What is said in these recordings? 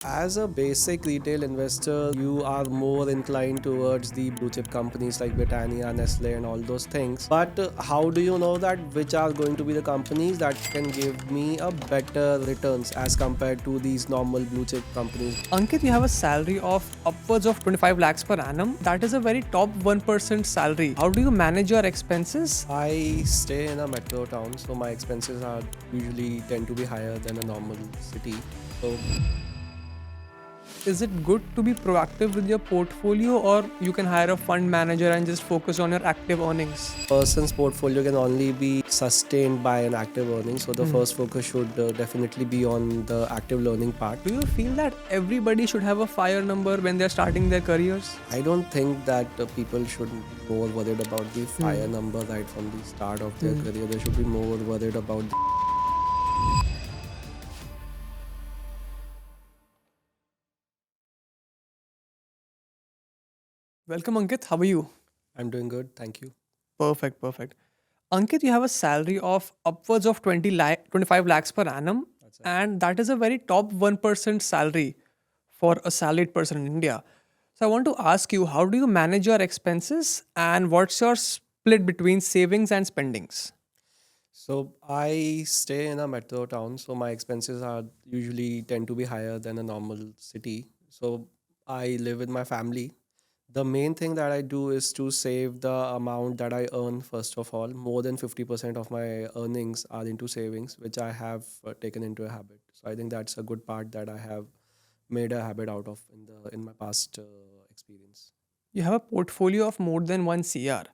As a basic retail investor, you are more inclined towards the blue chip companies like Britannia, Nestle, and all those things. But how do you know that which are going to be the companies that can give me a better returns as compared to these normal blue chip companies? Ankit, you have a salary of upwards of 25 lakhs per annum. That is a very top 1% salary. How do you manage your expenses? I stay in a metro town, so my expenses are usually tend to be higher than a normal city. So Is it good to be proactive with your portfolio, or you can hire a fund manager and just focus on your active earnings? person's portfolio can only be sustained by an active earning. So the first focus should definitely be on the active learning part. Do you feel that everybody should have a fire number when they're starting their careers? I don't think that people should be more worried about the fire number right from the start of their career. They should be more worried about Welcome, Ankit. How are you? I'm doing good, thank you. Perfect, perfect. Ankit, you have a salary of upwards of 25 lakhs per annum, That's it. and that is a very top 1% salary for a salaried person in India. So, I want to ask you, how do you manage your expenses and what's your split between savings and spendings? So I stay in a metro town, so my expenses are usually tend to be higher than a normal city. So I live with my family. The main thing that I do is to save the amount that I earn first of all. More than 50% of my earnings are into savings, which I have taken into a habit. So I think that's a good part that I have made a habit out of in my past experience. You have a portfolio of more than 1 CR.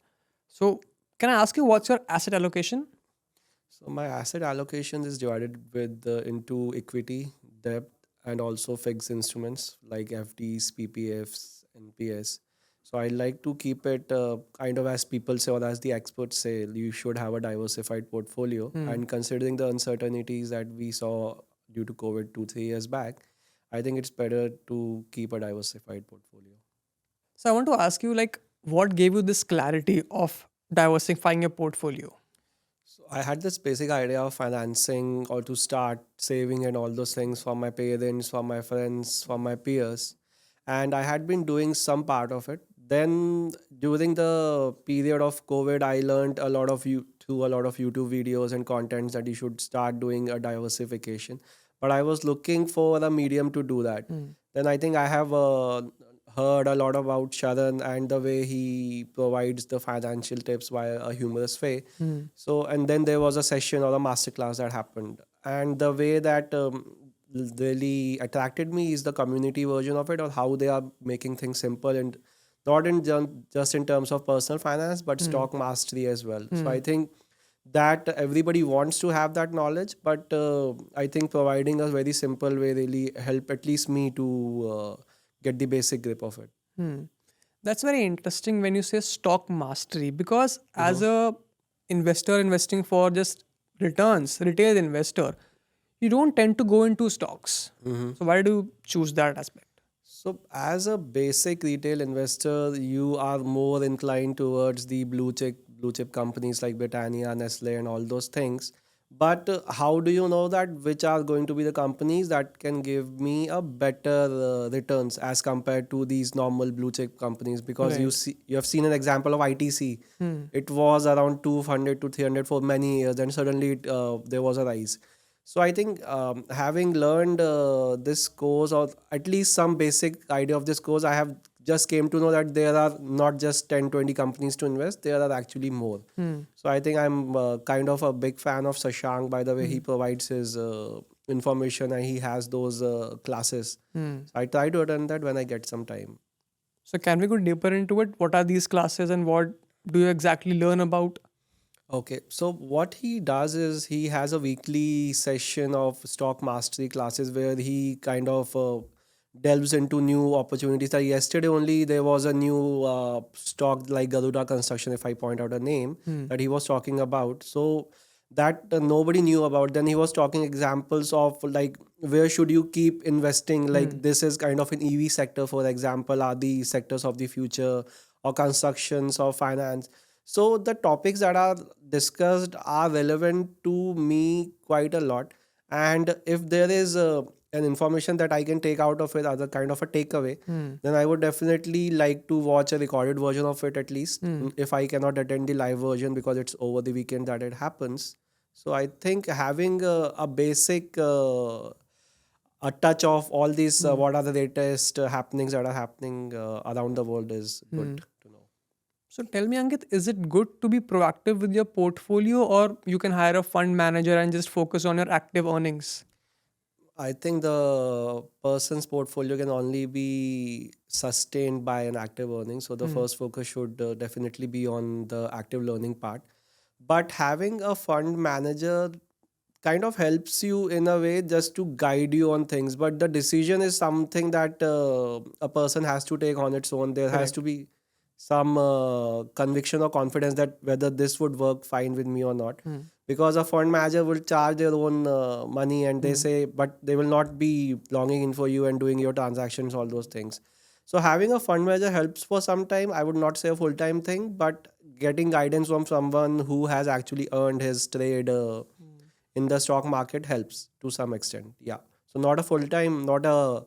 So, can I ask you what's your asset allocation? So my asset allocation is divided with into equity, debt, and also fixed instruments like FDs, PPFs, NPS. So I like to keep it kind of as people say or as the experts say, you should have a diversified portfolio. And considering the uncertainties that we saw due to COVID 2, 3 years back, I think it's better to keep a diversified portfolio. So, I want to ask you, like, what gave you this clarity of diversifying your portfolio? So I had this basic idea of financing or to start saving and all those things for my parents, for my friends, for my peers. And I had been doing some part of it. Then during the period of COVID, I learned a lot of you through a lot of YouTube videos and contents that you should start doing a diversification. But I was looking for a medium to do that. Then I think I have heard a lot about Sharan and the way he provides the financial tips via a humorous way. So, and then there was a session or a masterclass that happened. And the way that really attracted me is the community version of it, or how they are making things simple and not just in terms of personal finance, but stock mastery as well. So, I think that everybody wants to have that knowledge, but I think providing a very simple way really help at least me to get the basic grip of it. Hmm. That's very interesting when you say stock mastery, because as a investor investing for just returns, retail investor, you don't tend to go into stocks. So why do you choose that aspect? So, as a basic retail investor, you are more inclined towards the blue chip companies like Britannia, Nestle, and all those things. But how do you know that which are going to be the companies that can give me a better returns as compared to these normal blue chip companies? Because Right. you have seen an example of ITC. It was around 200 to 300 for many years, and suddenly there was a rise. So I think having learned this course, or at least some basic idea of this course, I have just came to know that there are not just 10, 20 companies to invest, there are actually more. So I think I'm kind of a big fan of Sashank by the way he provides his information, and he has those classes. So I try to attend that when I get some time. So can we go deeper into it? What are these classes and what do you exactly learn about? Okay, so what he does is he has a weekly session of stock mastery classes where he kind of delves into new opportunities. Like yesterday only, there was a new stock like Garuda Construction, if I point out a name that he was talking about. So that nobody knew about. Then he was talking examples of like where should you keep investing. Like this is kind of an EV sector, for example, are the sectors of the future, or constructions or finance. So the topics that are discussed are relevant to me quite a lot. And if there is an information that I can take out of it as a kind of a takeaway, Hmm. then I would definitely like to watch a recorded version of it at least, if I cannot attend the live version because it's over the weekend that it happens. So I think having a basic a touch of all these what are the latest happenings that are happening around the world is good to know. So tell me, Ankit, is it good to be proactive with your portfolio, or you can hire a fund manager and just focus on your active earnings? I think the person's portfolio can only be sustained by an active earning. So the first focus should definitely be on the active learning part. But having a fund manager kind of helps you in a way just to guide you on things. But the decision is something that a person has to take on its own. There has Correct. to be some conviction or confidence that whether this would work fine with me or not, because a fund manager will charge their own money, and they say but they will not be logging in for you and doing your transactions, all those things. So having a fund manager helps for some time. I would not say a full-time thing, but getting guidance from someone who has actually earned his trade in the stock market helps to some extent. Yeah, so not a full-time, not a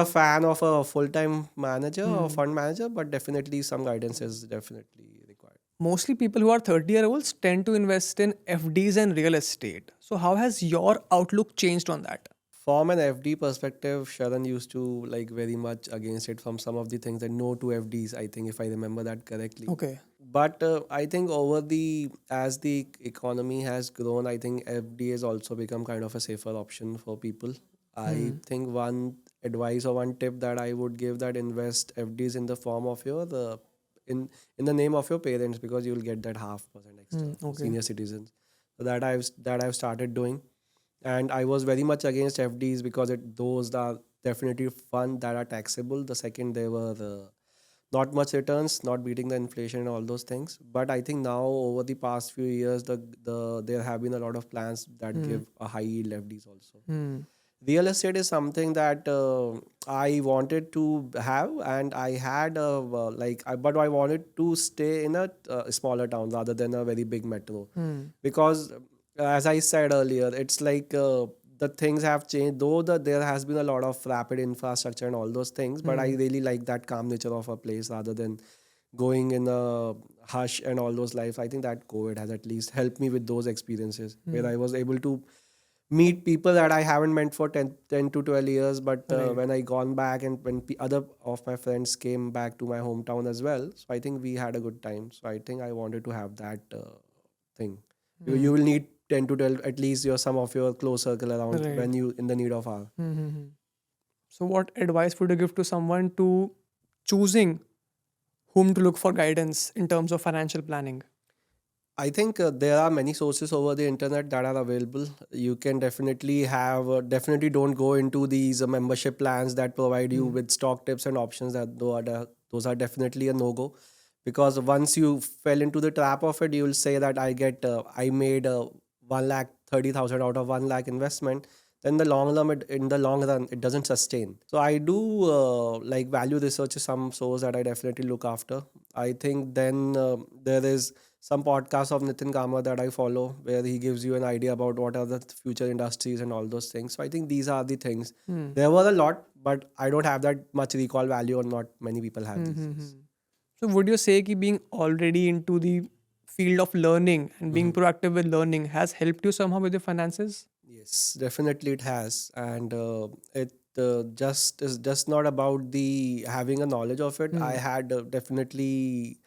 fan of a full-time manager or fund manager, but definitely some guidance is definitely required. Mostly people who are 30-year-olds tend to invest in FDs and real estate. So how has your outlook changed on that? From an FD perspective, Sharan used to like very much against it from some of the things that no to FDs, I think, if I remember that correctly. Okay. But I think over the as the economy has grown, I think FD has also become kind of a safer option for people. I think one advice or one tip that I would give, that invest FDs in the form of your in the name of your parents, because you will get that 0.5% extra for Okay. senior citizens. So that I've started doing, and I was very much against FDs because those are definitely fund that are taxable. The second, they were not much returns, not beating the inflation and all those things. But I think now over the past few years, there have been a lot of plans that give a high yield FDs also. Hmm. Real estate is something that I wanted to have, and I had but I wanted to stay in a smaller town rather than a very big metro, because as I said earlier, it's like the things have changed. Though there has been a lot of rapid infrastructure and all those things, but I really like that calm nature of a place rather than going in a hush and all those lives. I think that COVID has at least helped me with those experiences where I was able to meet people that I haven't met for 10 to 12 years. But Right. when I gone back, and when other of my friends came back to my hometown as well, so I think we had a good time. So I think I wanted to have that thing. You will need 10 to 12, at least some of your close circle around Right. when you in the need of our. So what advice would you give to someone to choosing whom to look for guidance in terms of financial planning? I think there are many sources over the internet that are available. You can definitely definitely don't go into these membership plans that provide you with stock tips and options. Those are definitely a no go, because once you fell into the trap of it, you will say that I made 1,30,000 out of 1 lakh investment. Then in the long run, it doesn't sustain. So I do like value research is some source that I definitely look after. I think then there is some podcast of Nitin Kama that I follow, where he gives you an idea about what are the future industries and all those things. So I think these are the things. There were a lot, but I don't have that much recall value, or not many people have these days. So would you say that being already into the field of learning and being proactive with learning has helped you somehow with your finances? Yes, definitely it has, and it just is just not about the having a knowledge of it. I had definitely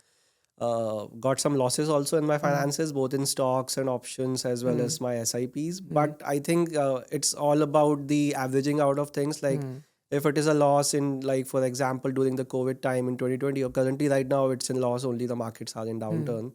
got some losses also in my finances, both in stocks and options as well as my SIPs. But I think it's all about the averaging out of things. Like if it is a loss in, like for example, during the COVID time in 2020, or currently right now it's in loss only. The markets are in downturn,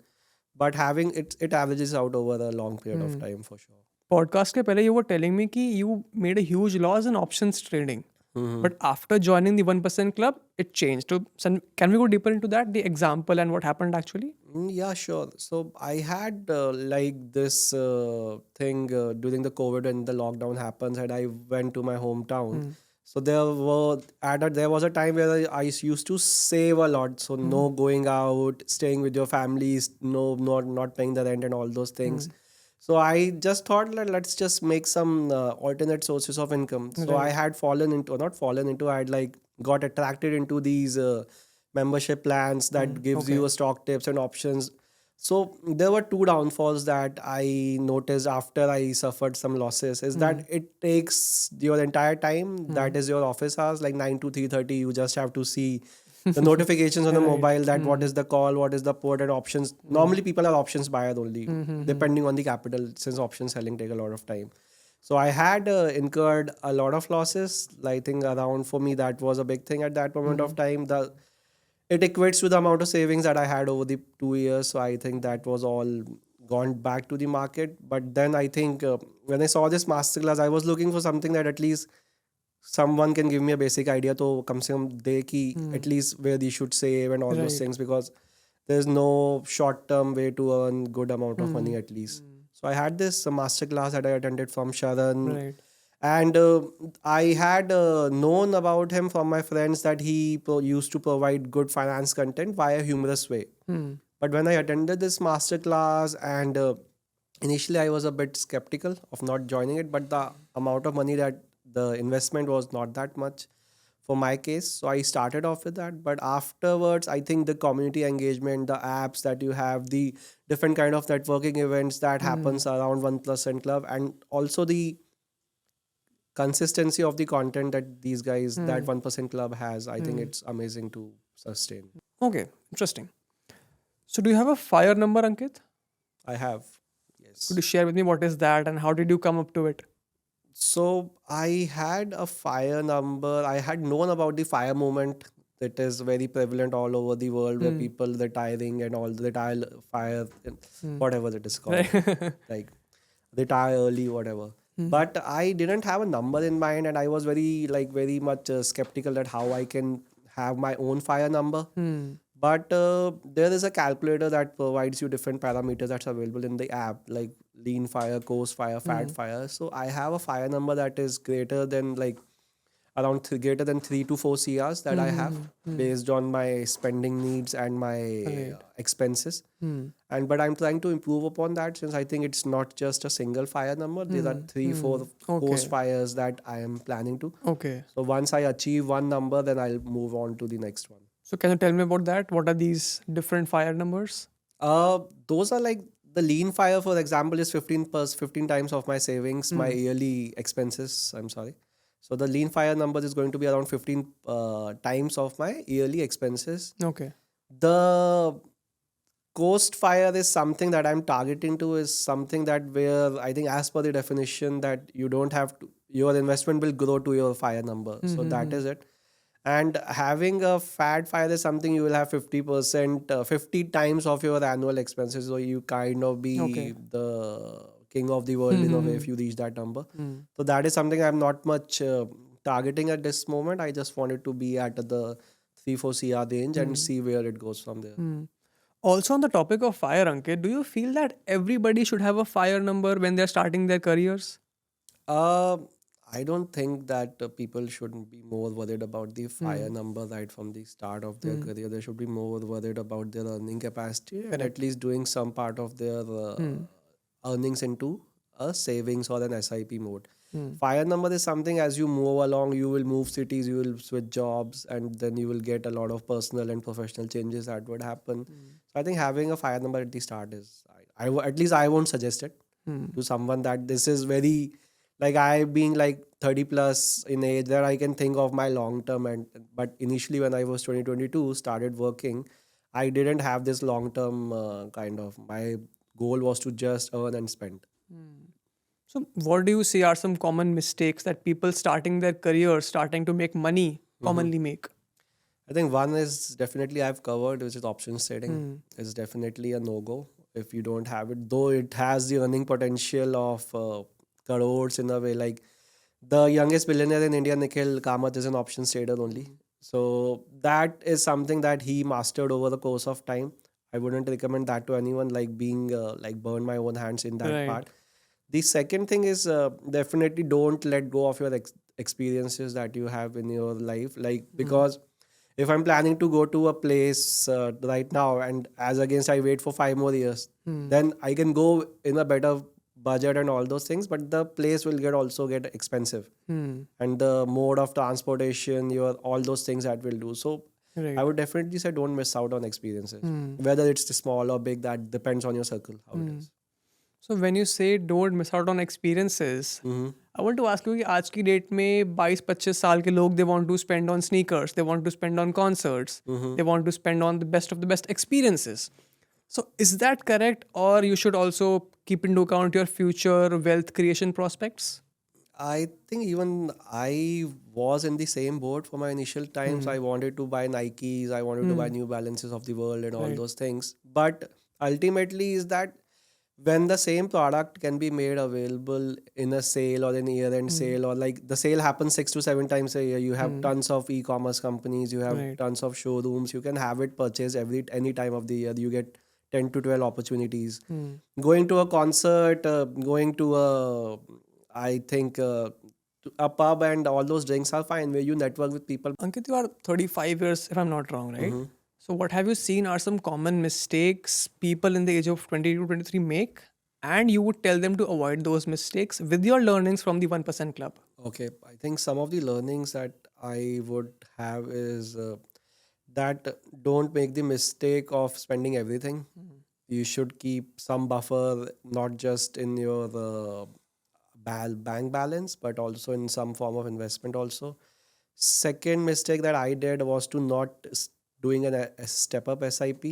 but having it averages out over a long period of time for sure. Podcast के पहले you were telling me कि you made a huge loss in options trading. But after joining the 1% club, it changed. So can we go deeper into that, the example and what happened actually? Yeah, sure. So I had like this thing during the COVID when the lockdown happens, and I went to my hometown. So there was a time where I used to save a lot. So no going out, staying with your families, no not paying the rent and all those things. So I just thought that let's just make some alternate sources of income. So I Right. had fallen into, or not fallen into, I had like got attracted into these membership plans that gives you Okay. a stock tips and options. So there were two downfalls that I noticed after I suffered some losses is that it takes your entire time. That is your office hours, like 9 to 3:30. You just have to see the notifications on the Right. mobile that what is the call, what is the put and options. Normally people are options buyer only, depending on the capital, since option selling take a lot of time. So I had incurred a lot of losses. I think around, for me, that was a big thing at that moment of time. The It equates to the amount of savings that I had over the 2 years. So I think that was all gone back to the market. But then I think when I saw this masterclass, I was looking for something that at least someone can give me a basic idea to come से कम दे कि at least where you should save and all those Right. things, because there's no short term way to earn good amount of money at least. So I had this master class that I attended from Sharan, Right. and I had known about him from my friends that he used to provide good finance content via humorous way. But when I attended this master class, and initially I was a bit skeptical of not joining it, but the amount of money that the investment was not that much for my case. So I started off with that. But afterwards, I think the community engagement, the apps that you have, the different kind of networking events that happens around 1% Club, and also the consistency of the content that these guys, that 1% Club has, I think it's amazing to sustain. Okay. Interesting. So do you have a fire number, Ankit? I have, Could yes. you share with me what is that and how did you come up to it? So I had a fire number. I had known about the fire movement that is very prevalent all over the world, where people retiring and all the retire fire, whatever it is called, Right. like retire early, whatever. But I didn't have a number in mind, and I was very much skeptical that how I can have my own fire number. But there is a calculator that provides you different parameters that's available in the app, like lean fire, coarse fire, fat fire. So I have a fire number that is greater than like greater than 3 to 4 CRs that I have based on my spending needs and my Right. expenses. And but I'm trying to improve upon that, since I think it's not just a single fire number. There are 3, 4 course Okay. fires that I am planning to. Okay. So once I achieve one number, then I'll move on to the next one. So can you tell me about that? What are these different fire numbers? Those are like the lean fire, for example, is 15 times of my savings, my yearly expenses. I'm sorry. So the lean fire number is going to be around 15 times of my yearly expenses. Okay. The coast fire is something that I'm targeting to, is something that where I think as per the definition that you don't have to, your investment will grow to your fire number. So that is it. And having a fat fire is something you will have 50%, 50 times of your annual expenses. So you kind of be Okay. the king of the world in a way if you reach that number. So that is something I'm not much targeting at this moment. I just wanted to be at the 3, 4 CR range and see where it goes from there. Also on the topic of fire, Ankit, do you feel that everybody should have a fire number when they're starting their careers? Uh, I don't think that people shouldn't be more worried about the fire number right from the start of their career. They should be more worried about their earning capacity and at least doing some part of their earnings into a savings or an SIP mode. Fire number is something as you move along, you will move cities, you will switch jobs, and then you will get a lot of personal and professional changes that would happen. So I think having a fire number at the start is, at least I won't suggest it to someone that this is very, like I being like 30 plus in age, that I can think of my long term. And but initially when I was 2022 started working, I didn't have this long term kind of, my goal was to just earn and spend. So what do you see are some common mistakes that people starting their career, starting to make money, commonly make? I think one is definitely I've covered, which is options trading. It's definitely a no go if you don't have it, though it has the earning potential of crores in a way. Like the youngest billionaire in India, Nikhil Kamath, is an options trader only. So that is something that he mastered over the course of time. I wouldn't recommend that to anyone, like being like burn my own hands in that Right. part. The second thing is definitely don't let go of your experiences that you have in your life. Like, because if I'm planning to go to a place right now, and as against I wait for 5 more years, then I can go in a better budget and all those things, but the place will get expensive, and the mode of transportation, your all those things that will do. So I Right. would definitely say don't miss out on experiences, whether it's small or big. That depends on your circle how it is. So when you say don't miss out on experiences, Mm-hmm. I want to ask you कि आज की date में 22-25 साल के लोग they want to spend on sneakers, they want to spend on concerts, Mm-hmm. they want to spend on the best of the best experiences. So is that correct, or you should also keep into account your future wealth creation prospects? I think even I was in the same boat for my initial times. I wanted to buy Nikes, I wanted to buy New Balances of the world and all Right. those things. But ultimately, is that when the same product can be made available in a sale or an year-end sale, or like the sale happens 6 to 7 times a year, you have tons of e-commerce companies, you have Right. tons of showrooms, you can have it purchased any time of the year. You get 10 to 12 opportunities. Going to a concert, going to a, I think, a pub and all those drinks are fine where you network with people. Ankit, you are 35 years, if I'm not wrong, right? Mm-hmm. So, what have you seen are some common mistakes people in the age of 20 to 23 make? And you would tell them to avoid those mistakes with your learnings from the 1% Club. Okay, I think some of the learnings that I would have is that don't make the mistake of spending everything. You should keep some buffer, not just in your bank balance, but also in some form of investment also. Second mistake that I did was to not doing a step up SIP.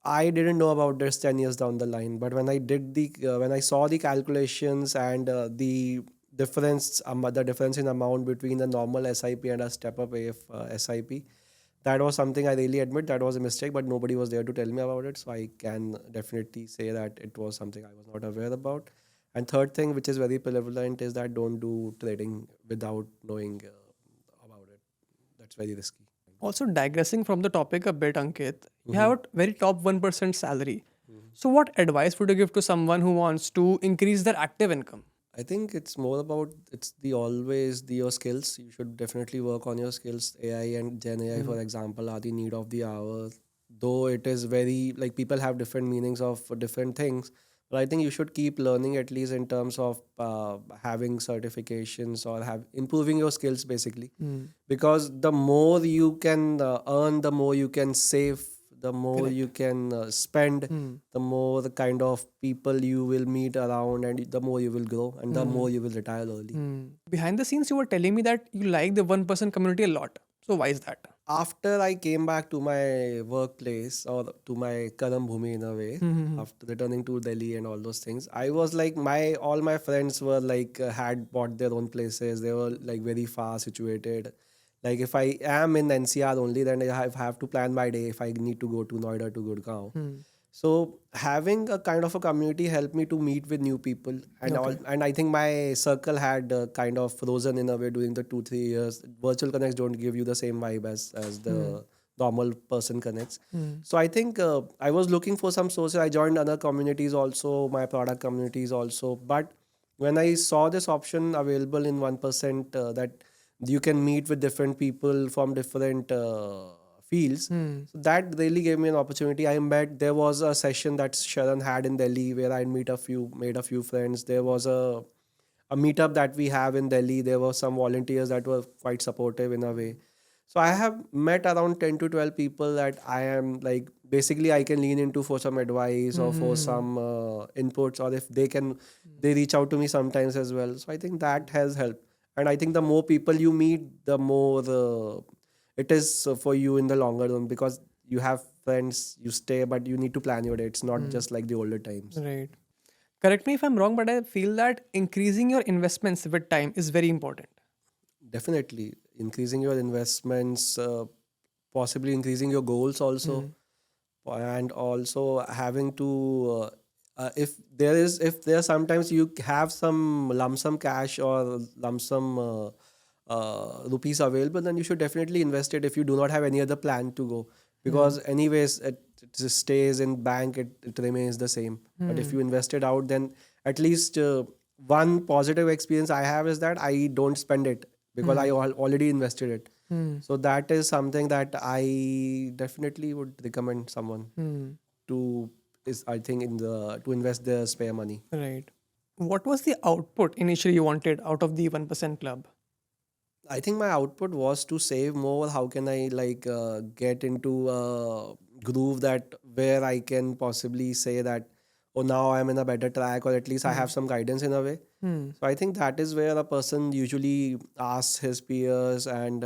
I didn't know about this 10 years down the line, but when I saw the calculations and the difference in amount between a normal SIP and a step up SIP, that was something I really admit that was a mistake, but nobody was there to tell me about it. So I can definitely say that it was something I was not aware about. And third thing, which is very prevalent, is that don't do trading without knowing about it. That's very risky. Also, digressing from the topic a bit, Ankit, you have a very top 1% salary. So, what advice would you give to someone who wants to increase their active income? I think it's more about it's the always the your skills. You should definitely work on your skills. AI and Gen AI, for example, are the need of the hour. Though it is very like people have different meanings of different things, but I think you should keep learning at least in terms of having certifications or have improving your skills basically. Because the more you can earn, the more you can save, the more you can spend, the more the kind of people you will meet around, and the more you will grow, and the more you will retire early. Behind the scenes, you were telling me that you like the 1% community a lot. So, why is that? After I came back to my workplace or to my Karam Bhumi in a way, after returning to Delhi and all those things, I was like my all my friends were like had bought their own places. They were like very far situated. Like if I am in NCR only, then I have to plan my day if I need to go to Noida to Gurgaon. So having a kind of a community helped me to meet with new people, and all, and I think my circle had kind of frozen in a way during the 2 3 years. Virtual connects don't give you the same vibe as the normal person connects. So I think I was looking for some sources. I joined other communities also, my product communities also. But when I saw this option available in 1%, that you can meet with different people from different fields. So that really gave me an opportunity. I met there was a session that Sharan had in Delhi where I made a few friends. There was a meetup that we have in Delhi. There were some volunteers that were quite supportive in a way. So I have met around 10 to 12 people that I am like basically I can lean into for some advice or for some inputs, or if they reach out to me sometimes as well. So I think that has helped. And I think the more people you meet, the more it is for you in the longer run, because you have friends, you stay, but you need to plan your day. It's not just like the older times. Right. Correct me if I'm wrong, but I feel that increasing your investments with time is very important. Definitely increasing your investments, possibly increasing your goals also, and also having to if there sometimes you have some lump sum cash or lump sum rupees available, then you should definitely invest it if you do not have any other plan to go, because anyways it just stays in bank, it remains the same. But if you invest it out, then at least one positive experience I have is that I don't spend it because I already invested it. So that is something that I definitely would recommend someone to is I think in the to invest their spare money. Right. What was the output initially you wanted out of the 1% club? I think my output was to save more. How can I like get into a groove that where I can possibly say that, oh, now I'm in a better track, or at least I have some guidance in a way. Hmm. So I think that is where a person usually asks his peers and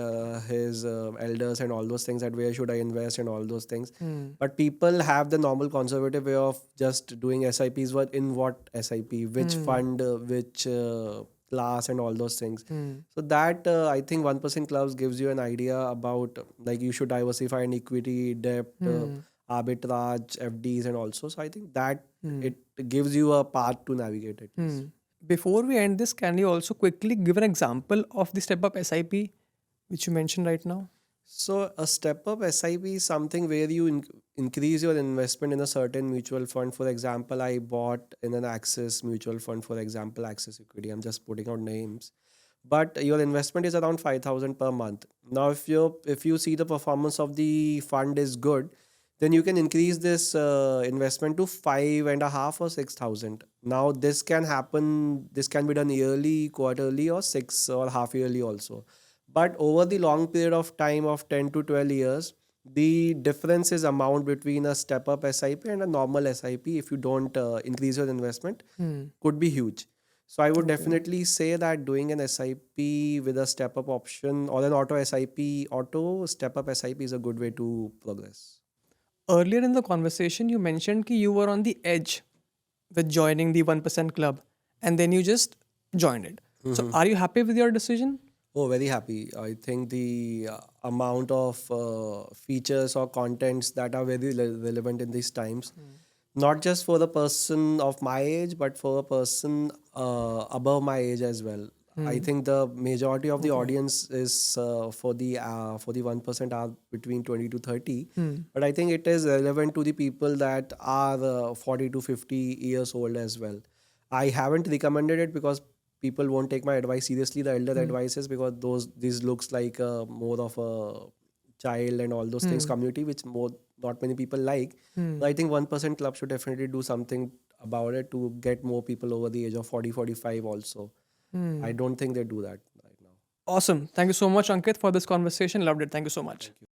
his elders and all those things, that where should I invest and all those things. Hmm. But people have the normal conservative way of just doing SIPs. What in what SIP, which fund, which class, and all those things. Hmm. So that I think 1% clubs gives you an idea about like you should diversify in equity, debt, Hmm. arbitrage, FDs, and also. So I think that Hmm. it gives you a path to navigate at Hmm. least. Before we end this, can you also quickly give an example of the step up SIP which you mentioned right now? So a step up SIP is something where you increase your investment in a certain mutual fund. For example, I bought in an Axis mutual fund, for example, Axis Equity. I'm just putting out names. But your investment is around 5,000 per month. Now, if you see the performance of the fund is good, then you can increase this investment to 5.5 or 6,000. Now, this can happen. This can be done yearly, quarterly, or 6 or half yearly also. But over the long period of time of 10 to 12 years, the difference is amount between a step up SIP and a normal SIP, if you don't increase your investment, Hmm. could be huge. So I would Okay. definitely say that doing an SIP with a step up option or an auto step up SIP is a good way to progress. Earlier in the conversation, you mentioned that you were on the edge with joining the 1% club and then you just joined it. So, are you happy with your decision? Oh, very happy. I think the amount of features or contents that are very relevant in these times, not just for the person of my age, but for a person above my age as well. I Hmm. think the majority of the Okay. audience is for the 1% are between 20 to 30, Hmm. but I think it is relevant to the people that are 40 to 50 years old as well. I haven't recommended it because people won't take my advice seriously, the elder Hmm. advices, because these looks like more of a child and all those things Hmm. community, which more not many people like. Hmm. But I think 1% club should definitely do something about it to get more people over the age of 40, 45 also. I Hmm. don't think they do that right now. Awesome. Thank you so much, Ankit, for this conversation. Loved it. Thank you so much. Thank you.